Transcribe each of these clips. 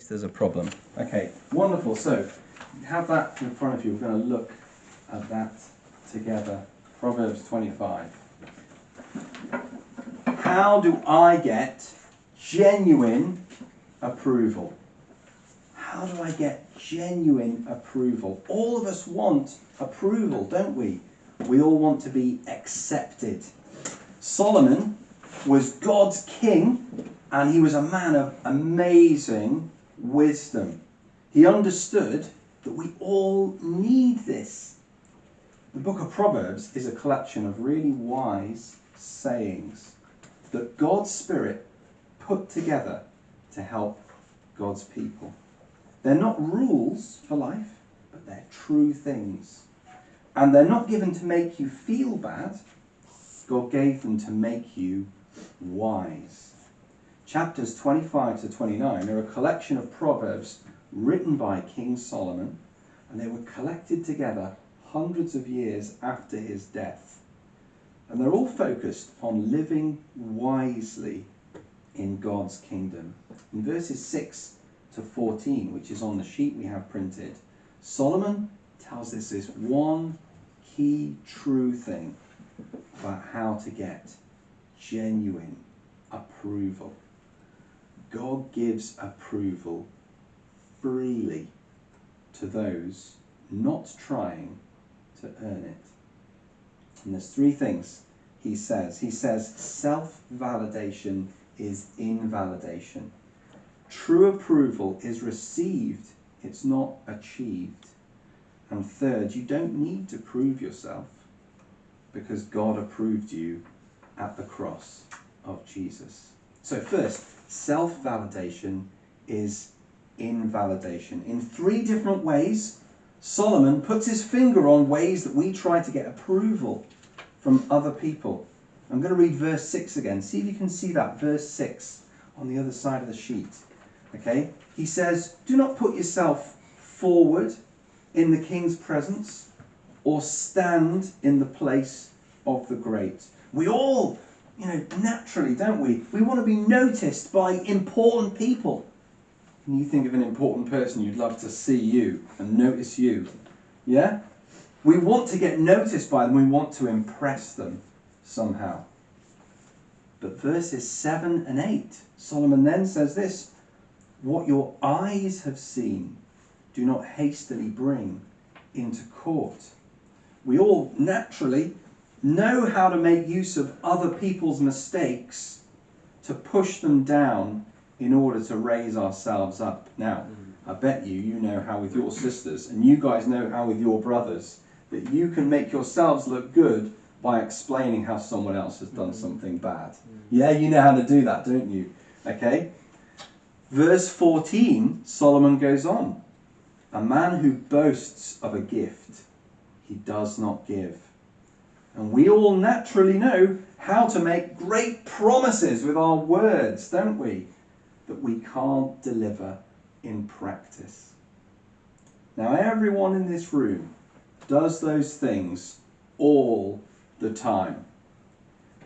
There's a problem. Okay, wonderful. So, you have that in front of you. We're going to look at that together. Proverbs 25. How do I get genuine approval? How do I get genuine approval? All of us want approval, don't we? We all want to be accepted. Solomon was God's king, and he was a man of amazing wisdom. He understood that we all need this. The book of Proverbs is a collection of really wise sayings that God's Spirit put together to help God's people. They're not rules for life, but they're true things. And they're not given to make you feel bad. God gave them to make you wise. Chapters 25 to 29 are a collection of proverbs written by King Solomon, and they were collected together hundreds of years after his death. And they're all focused on living wisely in God's kingdom. In verses 6 to 14, which is on the sheet we have printed, Solomon tells us this one key true thing about how to get genuine approval. God gives approval freely to those not trying to earn it. And there's three things he says. He says self-validation is invalidation. True approval is received, it's not achieved. And third, you don't need to prove yourself because God approved you at the cross of Jesus. So first, self-validation is invalidation. In three different ways, Solomon puts his finger on ways that we try to get approval from other people. I'm going to read verse 6 again. See if you can see that, verse 6 on the other side of the sheet. Okay? He says, do not put yourself forward in the king's presence or stand in the place of the great. We all, naturally, don't we? We want to be noticed by important people. Can you think of an important person you'd love to see you and notice you? Yeah? We want to get noticed by them. We want to impress them somehow. But verses 7 and 8, Solomon then says this, what your eyes have seen, do not hastily bring into court. We all naturally know how to make use of other people's mistakes to push them down in order to raise ourselves up. Now, I bet you know how with your sisters, and you guys know how with your brothers, that you can make yourselves look good by explaining how someone else has done something bad. Yeah, you know how to do that, don't you? Okay? Verse 14, Solomon goes on. A man who boasts of a gift, he does not give. And we all naturally know how to make great promises with our words, don't we? That we can't deliver in practice. Now, everyone in this room does those things all the time.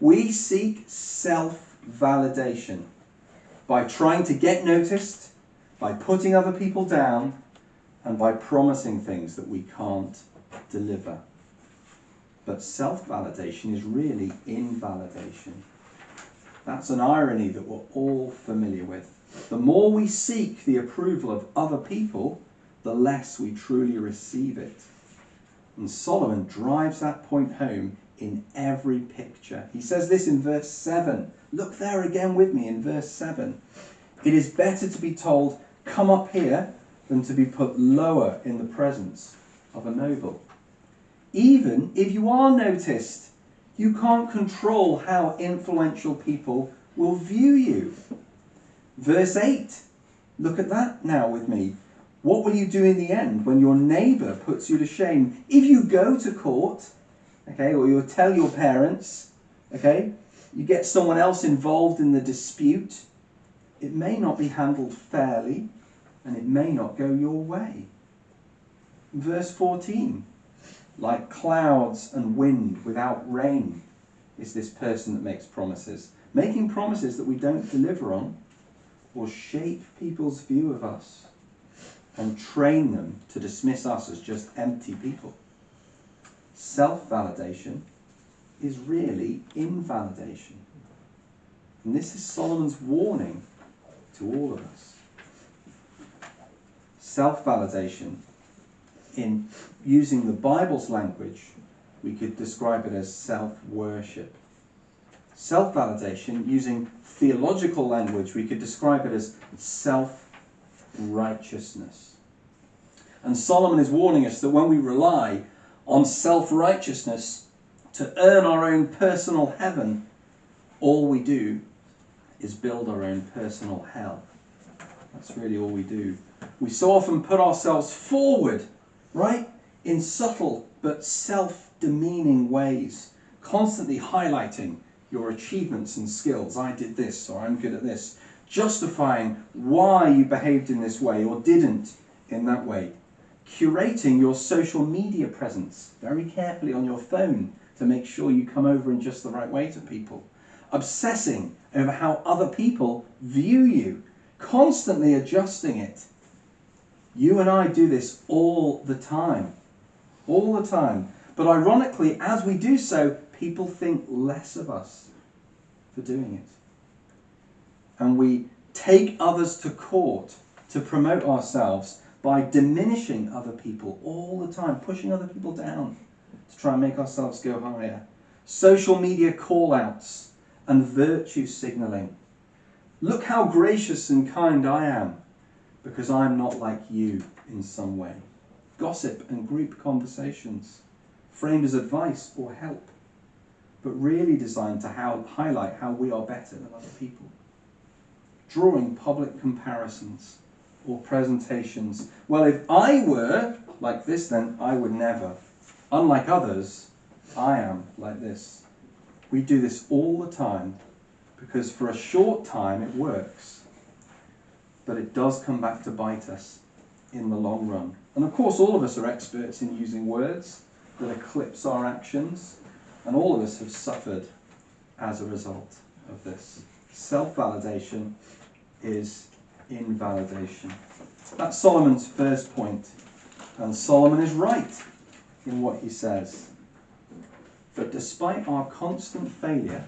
We seek self-validation by trying to get noticed, by putting other people down, and by promising things that we can't deliver. But self-validation is really invalidation. That's an irony that we're all familiar with. The more we seek the approval of other people, the less we truly receive it. And Solomon drives that point home in every picture. He says this in verse 7. Look there again with me in verse 7. It is better to be told, come up here, than to be put lower in the presence of a noble. Even if you are noticed, you can't control how influential people will view you. Verse 8, look at that now with me. What will you do in the end when your neighbour puts you to shame? If you go to court, okay, or you'll tell your parents, okay, you get someone else involved in the dispute, it may not be handled fairly and it may not go your way. Verse 14, like clouds and wind without rain is this person that makes promises. Making promises that we don't deliver on or shape people's view of us and train them to dismiss us as just empty people. Self-validation is really invalidation. And this is Solomon's warning to all of us. Self-validation, in using the Bible's language, we could describe it as self-worship. Self-validation, using theological language, we could describe it as self-righteousness. And Solomon is warning us that when we rely on self-righteousness to earn our own personal heaven, all we do is build our own personal hell. That's really all we do. We so often put ourselves forward, right, in subtle but self-demeaning ways, constantly highlighting your achievements and skills. I did this, or I'm good at this, justifying why you behaved in this way or didn't in that way. Curating your social media presence very carefully on your phone to make sure you come over in just the right way to people. Obsessing over how other people view you, constantly adjusting it. You and I do this all the time. All the time. But ironically, as we do so, people think less of us for doing it. And we take others to court to promote ourselves by diminishing other people all the time, pushing other people down to try and make ourselves go higher. Social media call-outs and virtue signalling. Look how gracious and kind I am because I'm not like you in some way. Gossip and group conversations, framed as advice or help, but really designed to highlight how we are better than other people. Drawing public comparisons or presentations. Well, if I were like this, then I would never. Unlike others, I am like this. We do this all the time because for a short time it works, but it does come back to bite us in the long run. And of course, all of us are experts in using words that eclipse our actions, and all of us have suffered as a result of this. Self-validation is invalidation. That's Solomon's first point, and Solomon is right in what he says. But despite our constant failure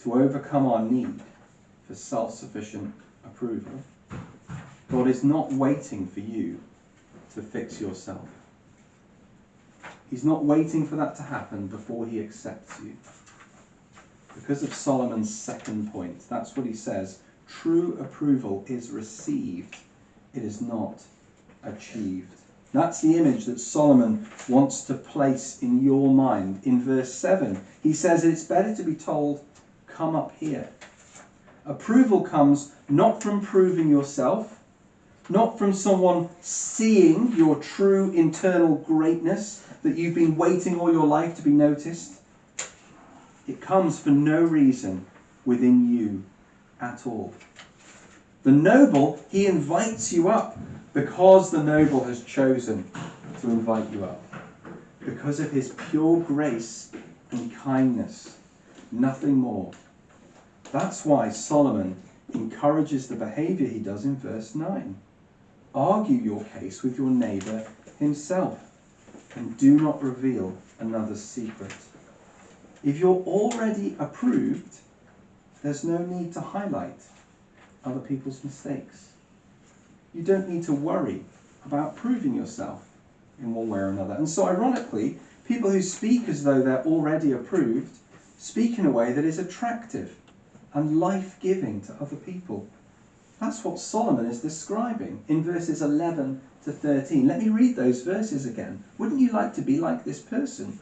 to overcome our need for self-sufficient approval, God is not waiting for you to fix yourself. He's not waiting for that to happen before he accepts you. Because of Solomon's second point, that's what he says. True approval is received. It is not achieved. That's the image that Solomon wants to place in your mind. In verse 7, he says it's better to be told, come up here. Approval comes not from proving yourself, not from someone seeing your true internal greatness that you've been waiting all your life to be noticed. It comes for no reason within you at all. The noble, he invites you up because the noble has chosen to invite you up. Because of his pure grace and kindness. Nothing more. That's why Solomon encourages the behaviour he does in verse 9. Argue your case with your neighbour himself, and do not reveal another's secret. If you're already approved, there's no need to highlight other people's mistakes. You don't need to worry about proving yourself in one way or another. And so ironically, people who speak as though they're already approved speak in a way that is attractive and life-giving to other people. That's what Solomon is describing in verses 11 to 13. Let me read those verses again. Wouldn't you like to be like this person?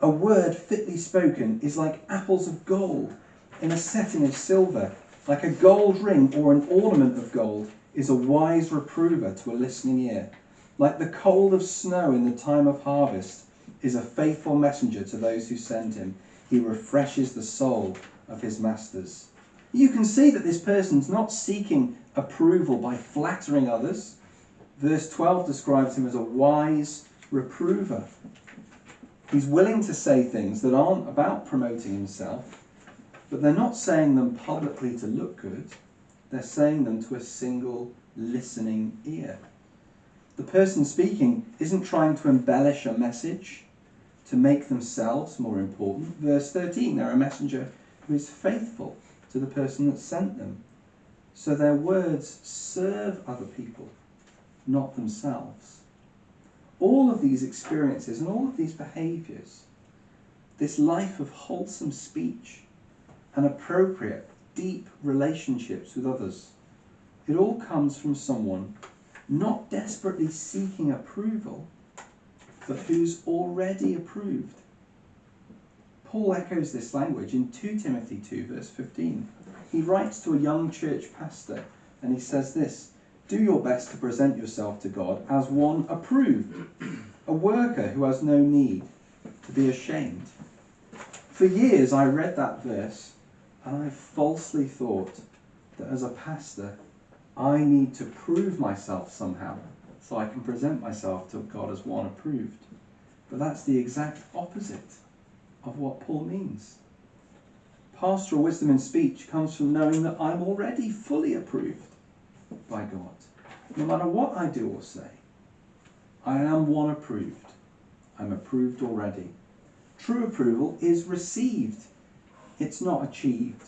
A word fitly spoken is like apples of gold in a setting of silver. Like a gold ring or an ornament of gold is a wise reprover to a listening ear. Like the cold of snow in the time of harvest is a faithful messenger to those who send him. He refreshes the soul of his masters. You can see that this person's not seeking approval by flattering others. Verse 12 describes him as a wise reprover. He's willing to say things that aren't about promoting himself, but they're not saying them publicly to look good. They're saying them to a single listening ear. The person speaking isn't trying to embellish a message to make themselves more important. Verse 13, they're a messenger who is faithful to the person that sent them. So their words serve other people, not themselves. All of these experiences and all of these behaviours, this life of wholesome speech and appropriate, deep relationships with others, it all comes from someone not desperately seeking approval, but who's already approved. Paul echoes this language in 2 Timothy 2, verse 15. He writes to a young church pastor, and he says this: "Do your best to present yourself to God as one approved, a worker who has no need to be ashamed." For years I read that verse, and I falsely thought that as a pastor, I need to prove myself somehow so I can present myself to God as one approved. But that's the exact opposite of what Paul means. Pastoral wisdom in speech comes from knowing that I'm already fully approved by God. No matter what I do or say, I am one approved. I'm approved already. True approval is received. It's not achieved.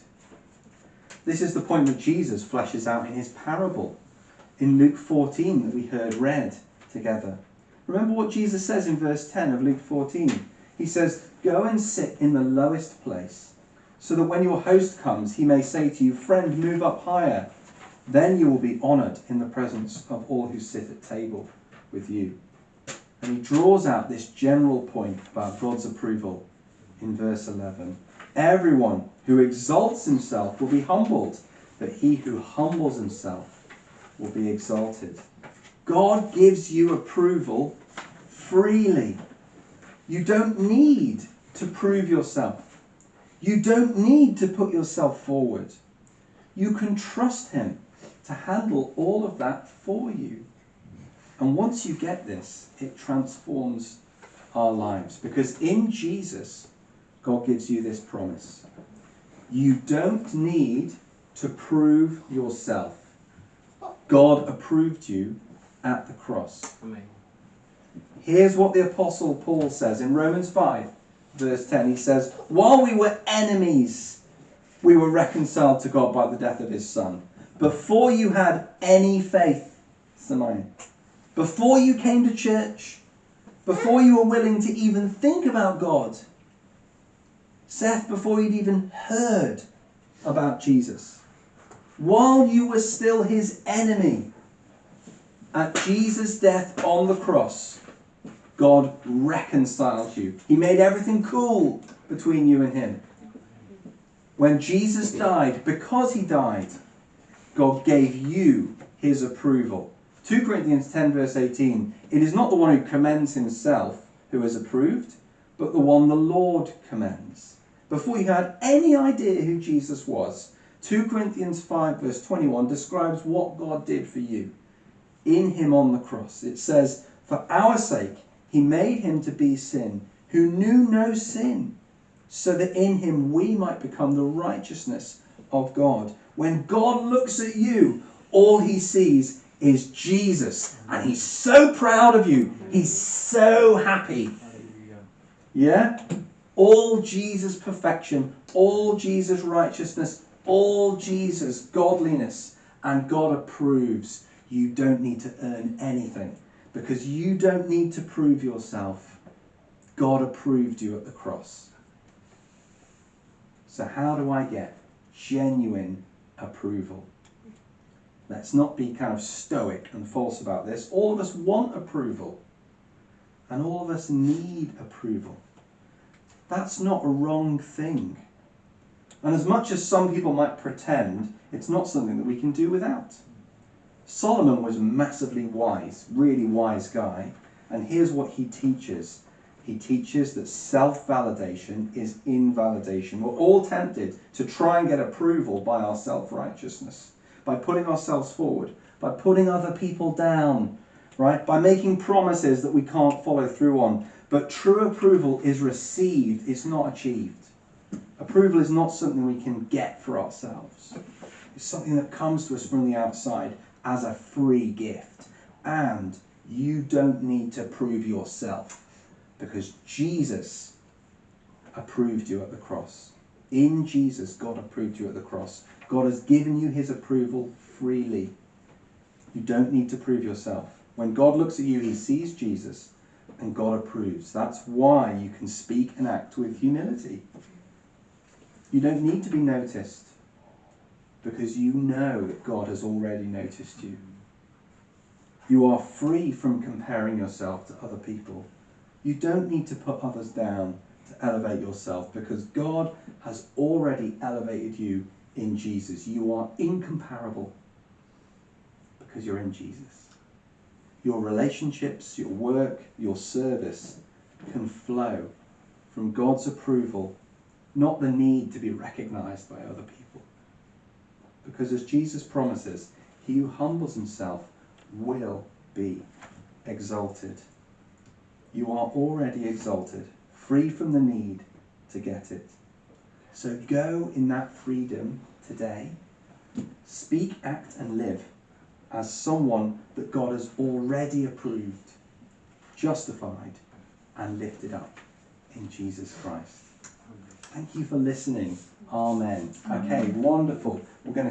This is the point that Jesus fleshes out in his parable in Luke 14 that we heard read together. Remember what Jesus says in verse 10 of Luke 14. He says, "Go and sit in the lowest place, so that when your host comes, he may say to you, 'Friend, move up higher.' Then you will be honoured in the presence of all who sit at table with you." And he draws out this general point about God's approval in verse 11. "Everyone who exalts himself will be humbled, but he who humbles himself will be exalted." God gives you approval freely. You don't need to prove yourself. You don't need to put yourself forward. You can trust him to handle all of that for you. And once you get this, it transforms our lives. Because in Jesus, God gives you this promise. You don't need to prove yourself. God approved you at the cross. Amen. Here's what the Apostle Paul says in Romans 5, verse 10. He says, "While we were enemies, we were reconciled to God by the death of his Son. Before you had any faith," it's the line, "before you came to church, before you were willing to even think about God, Seth, before you'd even heard about Jesus, while you were still his enemy, at Jesus' death on the cross, God reconciled you. He made everything cool between you and him. When Jesus died, because he died, God gave you his approval." 2 Corinthians 10 verse 18, "It is not the one who commends himself who is approved, but the one the Lord commends." Before you had any idea who Jesus was, 2 Corinthians 5 verse 21 describes what God did for you in him on the cross. It says, "For our sake he made him to be sin, who knew no sin, so that in him we might become the righteousness of God." When God looks at you, all he sees is Jesus. And he's so proud of you. He's so happy. Yeah? All Jesus' perfection, all Jesus' righteousness, all Jesus' godliness. And God approves. You don't need to earn anything, because you don't need to prove yourself. God approved you at the cross. So how do I get genuine approval? Let's not be kind of stoic and false about this. All of us want approval, and all of us need approval. That's not a wrong thing. And as much as some people might pretend, it's not something that we can do without. Solomon was massively wise, really wise guy, and here's what he teaches. He teaches that self-validation is invalidation. We're all tempted to try and get approval by our self-righteousness, by putting ourselves forward, by putting other people down, right? By making promises that we can't follow through on. But true approval is received, it's not achieved. Approval is not something we can get for ourselves. It's something that comes to us from the outside as a free gift. And you don't need to prove yourself, because Jesus approved you at the cross. In Jesus, God approved you at the cross. God has given you his approval freely. You don't need to prove yourself. When God looks at you, he sees Jesus, and God approves. That's why you can speak and act with humility. You don't need to be noticed, because you know that God has already noticed you. You are free from comparing yourself to other people. You don't need to put others down to elevate yourself, because God has already elevated you in Jesus. You are incomparable because you're in Jesus. Your relationships, your work, your service can flow from God's approval, not the need to be recognized by other people. Because as Jesus promises, he who humbles himself will be exalted. You are already exalted, free from the need to get it. So go in that freedom today. Speak, act, and live as someone that God has already approved, justified, and lifted up in Jesus Christ. Thank you for listening. Amen. Okay, wonderful. We're going to